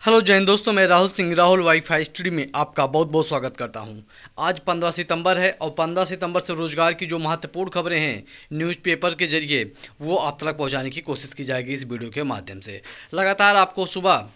Hello जय हिंद दोस्तों, मैं राहुल सिंह राहुल वाईफाई स्टूडियो में आपका बहुत बहुत स्वागत करता हूं। आज 15 सितंबर है और 15 सितंबर से रोजगार की जो महत्वपूर्ण खबरें हैं न्यूज़पेपर के जरिए वो आप तक पहुंचाने की कोशिश की जाएगी इस वीडियो के माध्यम से। लगातार आपको सुबह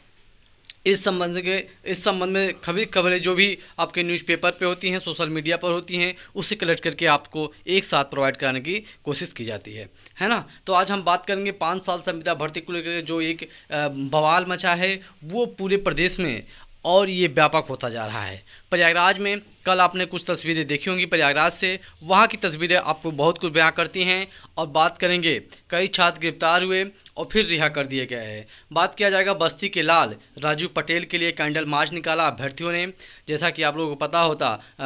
इस संबंध में खबरें जो भी आपके न्यूज़पेपर पे होती हैं, सोशल मीडिया पर होती हैं, उससे कलेक्ट करके आपको एक साथ प्रोवाइड कराने की कोशिश की जाती है ना। तो आज हम बात करेंगे 5 साल संविदा भर्ती को लेकर जो एक बवाल मचा है वो पूरे प्रदेश में और ये व्यापक होता जा रहा है। प्रयागराज में कल आपने कुछ तस्वीरें देखी होंगी प्रयागराज से, वहाँ की तस्वीरें आपको बहुत कुछ बयां करती हैं। और बात करेंगे कई छात्र गिरफ्तार हुए और फिर रिहा कर दिए गए हैं। बात किया जाएगा बस्ती के लाल राजू पटेल के लिए कैंडल मार्च निकाला अभ्यर्थियों ने। जैसा कि आप लोगों को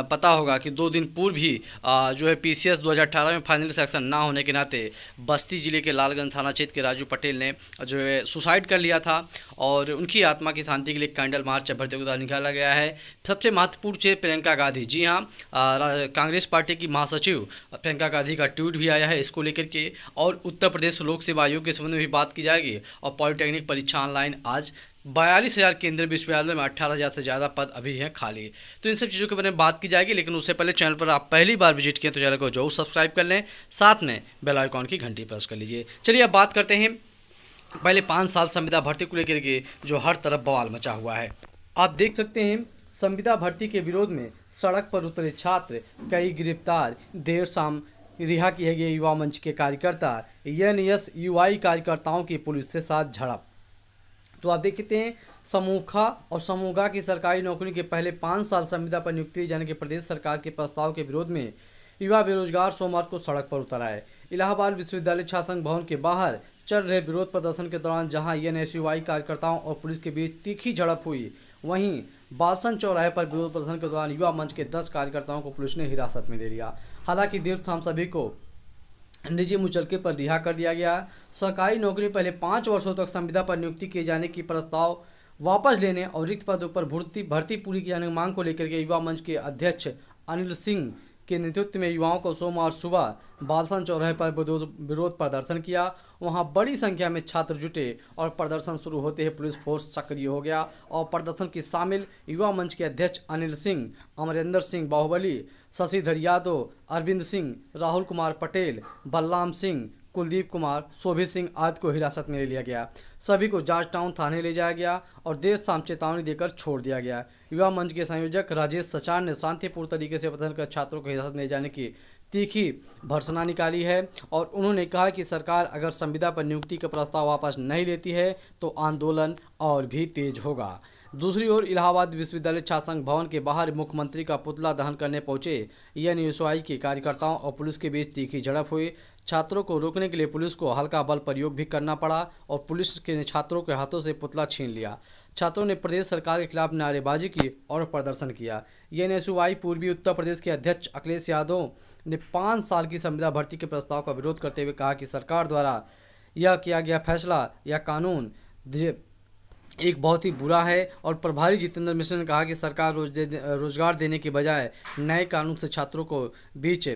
पता होगा कि 2 दिन पूर्व ही जो है पीसीएस 2018 में फाइनल सेक्शन ना होने के नाते बस्ती जिले के लालगंज थाना क्षेत्र के राजू पटेल ने जो है सुसाइड कर लिया था और उनकी आत्मा की शांति के लिए कैंडल मार्च अभ्यर्थियों द्वारा निकाला गया है। सबसे महत्वपूर्ण चीज़ प्रियंका गांधी, जी हाँ, कांग्रेस पार्टी की महासचिव प्रियंका गांधी का ट्वीट भी आया है इसको लेकर के। और उत्तर प्रदेश लोक सेवा आयोग के संबंध में भी बात की जाएगी। और पॉलिटेक्निक परीक्षा ऑनलाइन आज 42,000 केंद्रीय विश्वविद्यालय में 18,000 से ज़्यादा पद अभी हैं खाली। तो इन सब चीज़ों के बारे में बात की जाएगी, लेकिन उससे पहले चैनल पर आप पहली बार विजिट किए तो चैनल को जरूर सब्सक्राइब कर लें, साथ में बेल आइकॉन की घंटी प्रेस कर लीजिए। चलिए अब बात करते हैं पहले 5 साल संविदा भर्ती को लेकर के जो हर तरफ बवाल मचा हुआ है। आप देख सकते हैं संविदा भर्ती के विरोध में सड़क पर उतरे छात्र, कई गिरफ्तार, देर शाम रिहा किए गए युवा मंच के कार्यकर्ता, एनएसयूआई कार्यकर्ताओं की पुलिस से साथ झड़प। तो आप देखते हैं समूखा और समूगा की सरकारी नौकरी के पहले 5 साल संविदा पर नियुक्ति जाने के प्रदेश सरकार के प्रस्ताव के विरोध में युवा बेरोजगार सोमवार को सड़क पर उतर आए। इलाहाबाद विश्वविद्यालय छात्र संघ भवन के बाहर चल रहे विरोध प्रदर्शन के दौरान जहां एनएसयूआई कार्यकर्ताओं और पुलिस के बीच तीखी झड़प हुई, वहीं बालसन चौराहे पर विरोध प्रदर्शन के दौरान युवा मंच के 10 कार्यकर्ताओं को पुलिस ने हिरासत में ले लिया। हालांकि देर शाम सभी को निजी मुचलके पर रिहा कर दिया गया। सरकारी नौकरी में पहले 5 वर्षों तक संविदा पर नियुक्ति किए जाने की प्रस्ताव वापस लेने और रिक्त पदों पर भर्ती पूरी किए जाने की मांग को लेकर के युवा मंच के अध्यक्ष अनिल सिंह के नेतृत्व में युवाओं को सोमवार सुबह बालसन चौराहे पर विरोध प्रदर्शन किया। वहां बड़ी संख्या में छात्र जुटे और प्रदर्शन शुरू होते ही पुलिस फोर्स सक्रिय हो गया और प्रदर्शन की शामिल युवा मंच के अध्यक्ष अनिल सिंह, अमरेंद्र सिंह बाहुबली, शशिधर यादव, अरविंद सिंह, राहुल कुमार पटेल, बलराम सिंह, कुलदीप कुमार, शोभित सिंह आदि को हिरासत में ले लिया गया। सभी को जॉर्ज टाउन थाने ले जाया गया और देर शाम चेतावनी देकर छोड़ दिया गया। युवा मंच के संयोजक राजेश सचान ने शांतिपूर्ण तरीके से प्रदर्शन कर छात्रों को हिरासत में ले जाने की तीखी भर्त्सना निकाली है और उन्होंने कहा कि सरकार अगर संविदा पर नियुक्ति का प्रस्ताव वापस नहीं लेती है तो आंदोलन और भी तेज होगा। दूसरी ओर इलाहाबाद विश्वविद्यालय छात्र संघ भवन के बाहर मुख्यमंत्री का पुतला दहन करने पहुंचे एनएसयूआई के कार्यकर्ताओं और पुलिस के बीच तीखी झड़प हुई। छात्रों को रोकने के लिए पुलिस को हल्का बल प्रयोग भी करना पड़ा और पुलिस के छात्रों के हाथों से पुतला छीन लिया। छात्रों ने प्रदेश सरकार के खिलाफ नारेबाजी की और प्रदर्शन किया। एनएसयूआई पूर्वी उत्तर प्रदेश के अध्यक्ष अखिलेश यादव ने 5 साल की संविदा भर्ती के प्रस्ताव का विरोध करते हुए कहा कि सरकार द्वारा यह किया गया फैसला या कानून एक बहुत ही बुरा है। और प्रभारी जितेंद्र मिश्र ने कहा कि सरकार रोजगार देने के बजाय नए कानून से छात्रों को बीच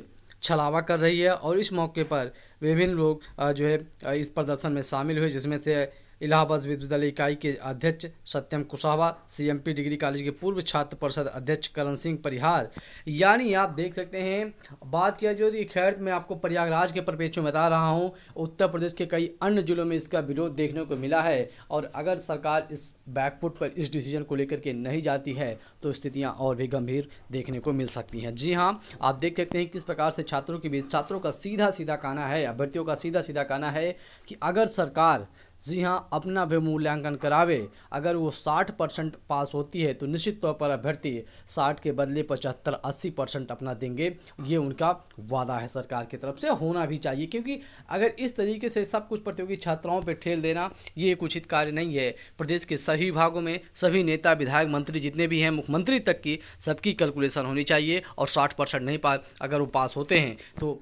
छलावा कर रही है। और इस मौके पर विभिन्न लोग जो है इस प्रदर्शन में शामिल हुए, जिसमें से इलाहाबाद विश्वविद्यालय इकाई के अध्यक्ष सत्यम कुशवाहा, सीएमपी डिग्री कॉलेज के पूर्व छात्र परिषद अध्यक्ष करण सिंह परिहार। यानी आप देख सकते हैं, बात किया जो खैर मैं आपको प्रयागराज के परिप्रेक्ष्य में बता रहा हूं, उत्तर प्रदेश के कई अन्य जिलों में इसका विरोध देखने को मिला है। और अगर सरकार इस बैकफुट पर इस डिसीजन को लेकर के नहीं जाती है तो स्थितियाँ और भी गंभीर देखने को मिल सकती हैं। जी हाँ, आप देख सकते हैं किस प्रकार से छात्रों के बीच छात्रों का सीधा सीधा कहना है, अभ्यर्थियों का सीधा सीधा कहना है कि अगर सरकार जी हाँ अपना भी मूल्यांकन करावे, अगर वो 60% पास होती है तो निश्चित तौर पर अभ्यर्थी 60 के बदले 75-80% अपना देंगे। ये उनका वादा है, सरकार की तरफ से होना भी चाहिए, क्योंकि अगर इस तरीके से सब कुछ प्रतियोगी छात्राओं पे ठेल देना ये एक उचित कार्य नहीं है। प्रदेश के सभी विभागों में सभी नेता, विधायक, मंत्री जितने भी हैं, मुख्यमंत्री तक की सबकी कैलकुलेशन होनी चाहिए और 60% नहीं अगर वो पास होते हैं तो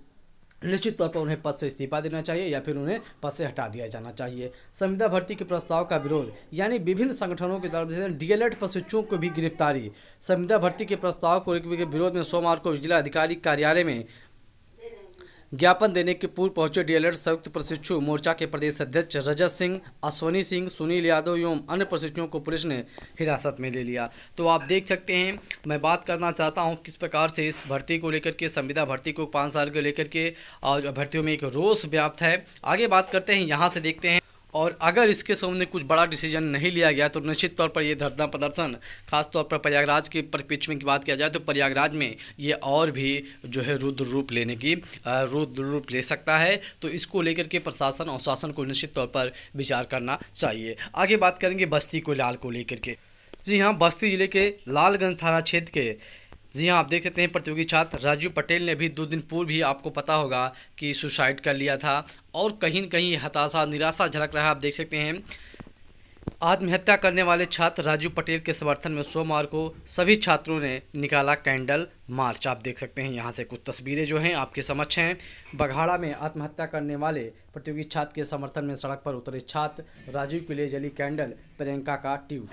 निश्चित तौर पर उन्हें पद से इस्तीफा देना चाहिए या फिर उन्हें पद से हटा दिया जाना चाहिए। संविदा भर्ती के प्रस्ताव का विरोध, यानी विभिन्न संगठनों की तरफ से डीएलएड प्रशिक्षुओं को भी गिरफ्तारी। संविदा भर्ती के प्रस्ताव को विरोध में सोमवार को जिला अधिकारी कार्यालय में ज्ञापन देने के पूर्व पहुंचे डीएलएड संयुक्त प्रशिक्षु मोर्चा के प्रदेश अध्यक्ष रजत सिंह, अश्वनी सिंह, सुनील यादव एवं अन्य प्रशिक्षुओं को पुलिस ने हिरासत में ले लिया। तो आप देख सकते हैं, मैं बात करना चाहता हूं किस प्रकार से इस भर्ती को लेकर के, संविदा भर्ती को 5 साल को लेकर के और अभ्यर्थियों में एक रोष व्याप्त है। आगे बात करते हैं, यहाँ से देखते हैं। और अगर इसके सामने कुछ बड़ा डिसीजन नहीं लिया गया तो निश्चित तौर पर ये धरना प्रदर्शन, खासतौर पर प्रयागराज के परिप्रेक्ष्य में की बात किया जाए तो प्रयागराज में ये और भी जो है रुद्र रूप ले सकता है। तो इसको लेकर के प्रशासन और शासन को निश्चित तौर पर विचार करना चाहिए। आगे बात करेंगे बस्ती कोइलाल को लेकर के। जी हाँ, बस्ती जिले के लालगंज थाना क्षेत्र के, जी हाँ, आप देख सकते हैं, प्रतियोगी छात्र राजू पटेल ने भी 2 दिन पूर्व ही आपको पता होगा कि सुसाइड कर लिया था और कहीं न कहीं हताशा, निराशा झलक रहा है। आप देख सकते हैं, आत्महत्या करने वाले छात्र राजू पटेल के समर्थन में सोमवार को सभी छात्रों ने निकाला कैंडल मार्च। आप देख सकते हैं, यहाँ से कुछ तस्वीरें जो हैं आपके समक्ष हैं। बघाड़ा में आत्महत्या करने वाले प्रतियोगी छात्र के समर्थन में सड़क पर उतरे छात्र राजू के लिए जली कैंडल, प्रियंका का ट्यूब।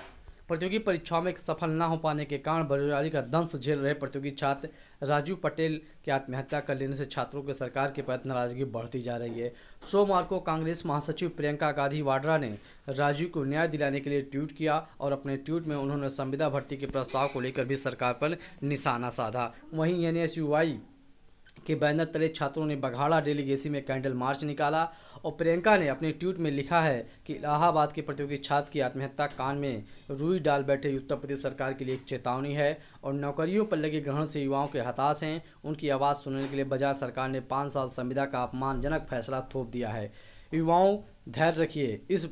प्रतियोगी परीक्षाओं में सफल न हो पाने के कारण बेरोजगारी का दंश झेल रहे प्रतियोगी छात्र राजू पटेल के आत्महत्या कर लेने से छात्रों के सरकार के प्रति नाराजगी बढ़ती जा रही है। सोमवार को कांग्रेस महासचिव प्रियंका गांधी वाड्रा ने राजू को न्याय दिलाने के लिए ट्वीट किया और अपने ट्वीट में उन्होंने संविदा भर्ती के प्रस्ताव को लेकर भी सरकार पर निशाना साधा। वहीं एनएसयूआई के बैनर तले छात्रों ने बघाड़ा डेलीगेसी में कैंडल मार्च निकाला और प्रियंका ने अपने ट्वीट में लिखा है कि इलाहाबाद के प्रतियोगी छात्र की आत्महत्या कान में रुई डाल बैठे उत्तर प्रदेश सरकार के लिए एक चेतावनी है और नौकरियों पर लगे ग्रहण से युवाओं के हताश हैं। उनकी आवाज़ सुनने के लिए बजाय सरकार ने 5 साल संविदा का अपमानजनक फैसला थोप दिया है। युवाओं, धैर्य रखिए, इस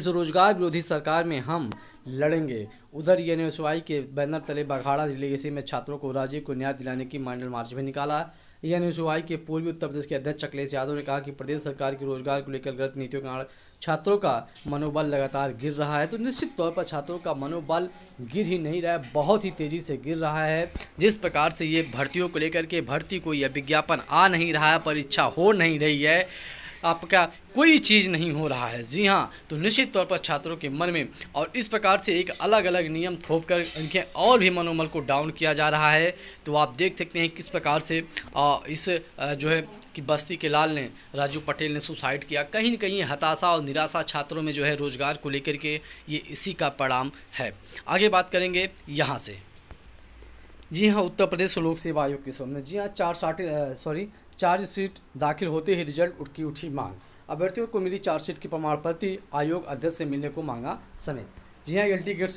रोजगार विरोधी सरकार में हम लड़ेंगे। उधर एनएसयूआई के बैनर तले बघाड़ा डेलीगेसी में छात्रों को राजीव को न्याय दिलाने की कैंडल मार्च भी निकाला। एनएसयूआई के पूर्वी उत्तर प्रदेश के अध्यक्ष अखिलेश यादव ने कहा कि प्रदेश सरकार की रोजगार को लेकर गलत नीतियों के कारण छात्रों का मनोबल लगातार गिर रहा है। तो निश्चित तौर पर छात्रों का मनोबल गिर ही नहीं रहा है, बहुत ही तेज़ी से गिर रहा है। जिस प्रकार से ये भर्तियों को लेकर के, भर्ती को यह विज्ञापन आ नहीं रहा है, परीक्षा हो नहीं रही है, आपका कोई चीज़ नहीं हो रहा है। जी हाँ, तो निश्चित तौर पर छात्रों के मन में और इस प्रकार से एक अलग अलग नियम थोपकर इनके और भी मनोबल को डाउन किया जा रहा है। तो आप देख सकते हैं किस प्रकार से इस जो है कि बस्ती के लाल ने, राजू पटेल ने सुसाइड किया। कहीं न कहीं हताशा और निराशा छात्रों में जो है रोजगार को लेकर के, ये इसी का परिणाम है। आगे बात करेंगे यहाँ से। जी हाँ, उत्तर प्रदेश लोक सेवा आयोग के सामने, जी हाँ, चार्जशीट दाखिल होते ही रिजल्ट की उठी मांग। अभ्यर्थियों को मिली चार्जशीट की प्रमाण पत्र, आयोग अध्यक्ष से मिलने को मांगा समेत। जी हाँ, एलटी ग्रेड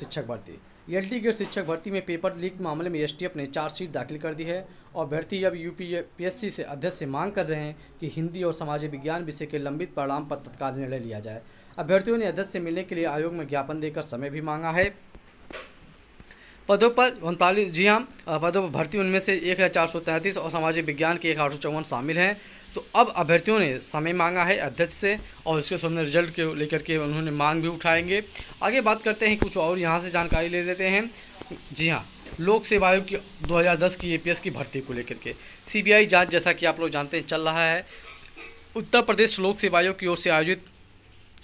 शिक्षक भर्ती में पेपर लीक मामले में एसटीएफ ने चार्जशीट दाखिल कर दी है और अभ्यर्थी अब यूपीएससी से अध्यक्ष से मांग कर रहे हैं कि हिंदी और समाज विज्ञान विषय के लंबित परिणाम पर तत्काल निर्णय लिया जाए। अभ्यर्थियों ने अध्यक्ष से मिलने के लिए आयोग में ज्ञापन देकर समय भी मांगा है। पदों पर 39, जी हाँ, पदों पर भर्ती, उनमें से 1433 और सामाजिक विज्ञान के 1854 शामिल हैं। तो अब अभ्यर्थियों ने समय मांगा है अध्यक्ष से और इसके सामने रिजल्ट के लेकर के उन्होंने मांग भी उठाएंगे। आगे बात करते हैं, कुछ और यहाँ से जानकारी ले लेते हैं। जी हाँ, लोक सेवा आयोग की 2010 की एपीएस की भर्ती को लेकर के सीबीआई जाँच, जैसा कि आप लोग जानते हैं, चल रहा है। उत्तर प्रदेश लोक सेवा आयोग की ओर से आयोजित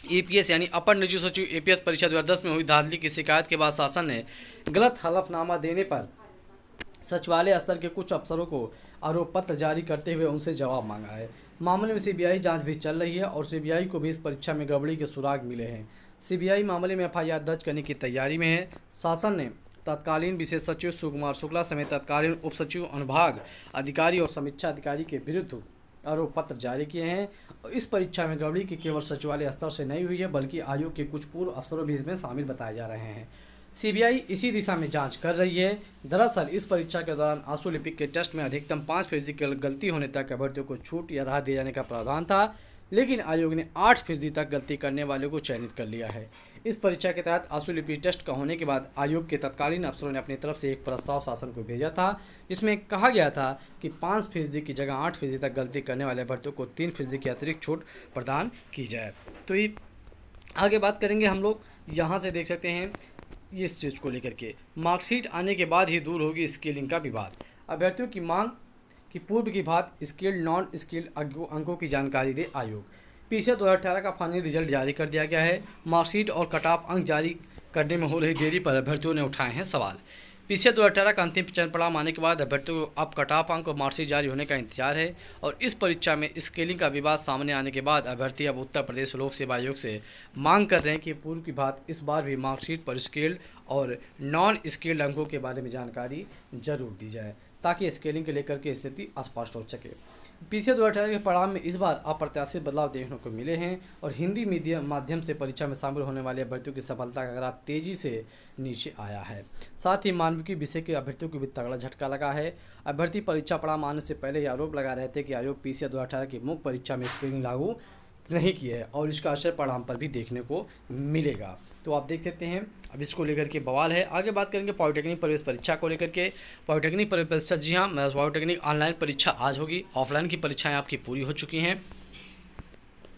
एपीएस यानी अपर निजी सचिव एपीएस परीक्षा 2010 में हुई धांधली की शिकायत के बाद शासन ने गलत हलफनामा देने पर सचिवालय स्तर के कुछ अफसरों को आरोप पत्र जारी करते हुए उनसे जवाब मांगा है। मामले में सीबीआई जांच भी चल रही है और सीबीआई को भी इस परीक्षा में गड़बड़ी के सुराग मिले हैं। सीबीआई मामले में एफआईआर दर्ज करने की तैयारी में है। शासन ने तत्कालीन विशेष सचिव सुकुमार शुक्ला समेत तत्कालीन उप सचिव, अनुभाग अधिकारी और समीक्षा अधिकारी के विरुद्ध आरोप पत्र जारी किए हैं। इस परीक्षा में गड़बड़ी की केवल सचिवालय स्तर से नहीं हुई है, बल्कि आयोग के कुछ पूर्व अफसरों भी इसमें शामिल बताए जा रहे हैं। सीबीआई इसी दिशा में जांच कर रही है। दरअसल इस परीक्षा के दौरान आंसू लिपिक के टेस्ट में अधिकतम 5% की गलती होने तक अभ्यर्थियों को छूट या राहत दिए जाने का प्रावधान था, लेकिन आयोग ने 8% तक गलती करने वालों को चयनित कर लिया है। इस परीक्षा के तहत आंसू लिपि टेस्ट का होने के बाद आयोग के तत्कालीन अफसरों ने अपनी तरफ से एक प्रस्ताव शासन को भेजा था, जिसमें कहा गया था कि 5% की जगह 8% तक गलती करने वाले अभ्यर्थियों को 3% की अतिरिक्त छूट प्रदान की जाए। तो ये आगे बात करेंगे हम लोग। यहाँ से देख सकते हैं इस चीज़ को लेकर के, मार्कशीट आने के बाद ही दूर होगी स्केलिंग का विवाद। अभ्यर्थियों की मांग कि पूर्व की बात स्किल्ड नॉन स्किल्ड अंकों की जानकारी दे आयोग। पीछे 2018 का फाइनल रिजल्ट जारी कर दिया गया है। मार्कशीट और कट ऑफ अंक जारी करने में हो रही देरी पर अभ्यर्थियों ने उठाए हैं सवाल। पीसीआर 2018 का अंतिम चयन परिणाम आने के बाद अभ्यर्थियों को अब कट ऑफ अंक और मार्कशीट जारी होने का इंतजार है और इस परीक्षा में स्केलिंग का विवाद सामने आने के बाद अभ्यर्थी अब उत्तर प्रदेश लोक सेवा आयोग से मांग कर रहे हैं कि पूर्व की बात इस बार भी मार्कशीट पर स्केल्ड और नॉन स्केल्ड अंकों के बारे में जानकारी जरूर दी जाए ताकि स्केलिंग के लेकर के स्थिति स्पष्ट हो सके। पीसीआर 2018 के परिणाम में इस बार अप्रत्याशित बदलाव देखने को मिले हैं और हिंदी मीडियम माध्यम से परीक्षा में शामिल होने वाले अभ्यर्थियों की सफलता का ग्राफ तेजी से नीचे आया है। साथ ही मानविकी विषय के अभ्यर्थियों को भी तगड़ा झटका लगा है। अभ्यर्थी परीक्षा परिणाम आने से पहले ये आरोप लगा रहे थे कि आयोग पीसीआर 2018 की मुख्य परीक्षा में स्क्रीनिंग लागू नहीं की है और इसका असर परिणाम पर भी देखने को मिलेगा। तो आप देख सकते हैं अब इसको लेकर के बवाल है। आगे बात करेंगे पॉलिटेक्निक प्रवेश परीक्षा को लेकर के। पॉलिटेक्निक प्रवेश परीक्षा, जी हाँ, पॉलिटेक्निक ऑनलाइन परीक्षा आज होगी। ऑफलाइन की परीक्षाएं आपकी पूरी हो चुकी हैं।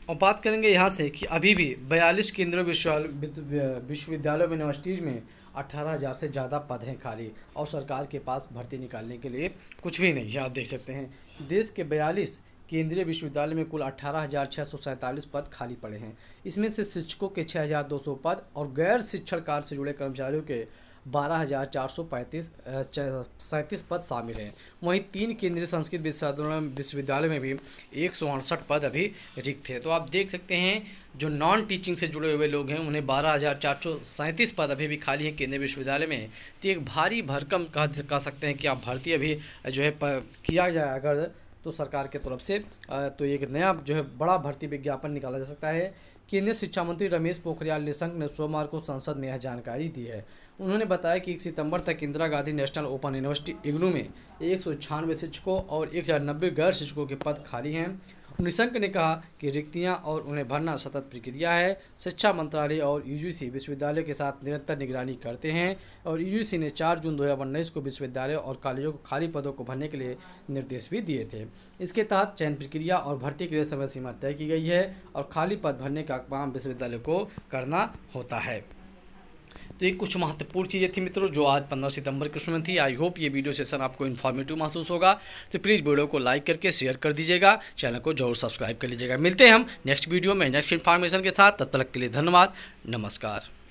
और बात करेंगे यहाँ से कि अभी भी 42 केंद्रीय विश्वविद्यालयों में यूनिवर्सिटीज़ में 18,000 से ज़्यादा पद हैं खाली और सरकार के पास भर्ती निकालने के लिए कुछ भी नहीं है। आप देख सकते हैं देश के 42 केंद्रीय विश्वविद्यालय में कुल 18,647 पद खाली पड़े हैं। इसमें से शिक्षकों के 6,200 पद और गैर शिक्षण कार्य से जुड़े कर्मचारियों के 12,437 पद शामिल हैं। वहीं 3 केंद्रीय संस्कृत विश्वविद्यालय में भी 168 पद अभी रिक्त हैं। तो आप देख सकते हैं जो नॉन टीचिंग से जुड़े हुए लोग हैं उन्हें 12,437 पद अभी भी खाली हैं केंद्रीय विश्वविद्यालय में। तो एक भारी भरकम कह सकते हैं कि आप भर्ती अभी जो है किया जाए अगर तो सरकार के तरफ से तो एक नया जो है बड़ा भर्ती विज्ञापन निकाला जा सकता है। केंद्रीय शिक्षा मंत्री रमेश पोखरियाल निशंक ने सोमवार को संसद में यह जानकारी दी है। उन्होंने बताया कि 1 सितंबर तक Indira Gandhi national open university IGNOU में 196 शिक्षकों और 1090 गैर शिक्षकों के पद खाली हैं। निशंक ने कहा कि रिक्तियां और उन्हें भरना सतत प्रक्रिया है। शिक्षा मंत्रालय और यूजीसी विश्वविद्यालय के साथ निरंतर निगरानी करते हैं और यूजीसी ने 4 जून 2019 को विश्वविद्यालय और कॉलेजों को खाली पदों को भरने के लिए निर्देश भी दिए थे। इसके तहत चयन प्रक्रिया और भर्ती के लिए समय सीमा तय की गई है और खाली पद भरने का काम विश्वविद्यालय को करना होता है। तो ये कुछ महत्वपूर्ण चीज़ें थी मित्रों जो आज 15 सितंबर के उसमें थी। आई होप ये वीडियो सेशन आपको इन्फॉर्मेटिव महसूस होगा। तो प्लीज़ वीडियो को लाइक करके शेयर कर दीजिएगा, चैनल को जरूर सब्सक्राइब कर लीजिएगा। मिलते हैं हम नेक्स्ट वीडियो में नेक्स्ट इन्फॉर्मेशन के साथ। तब तक के लिए धन्यवाद, नमस्कार।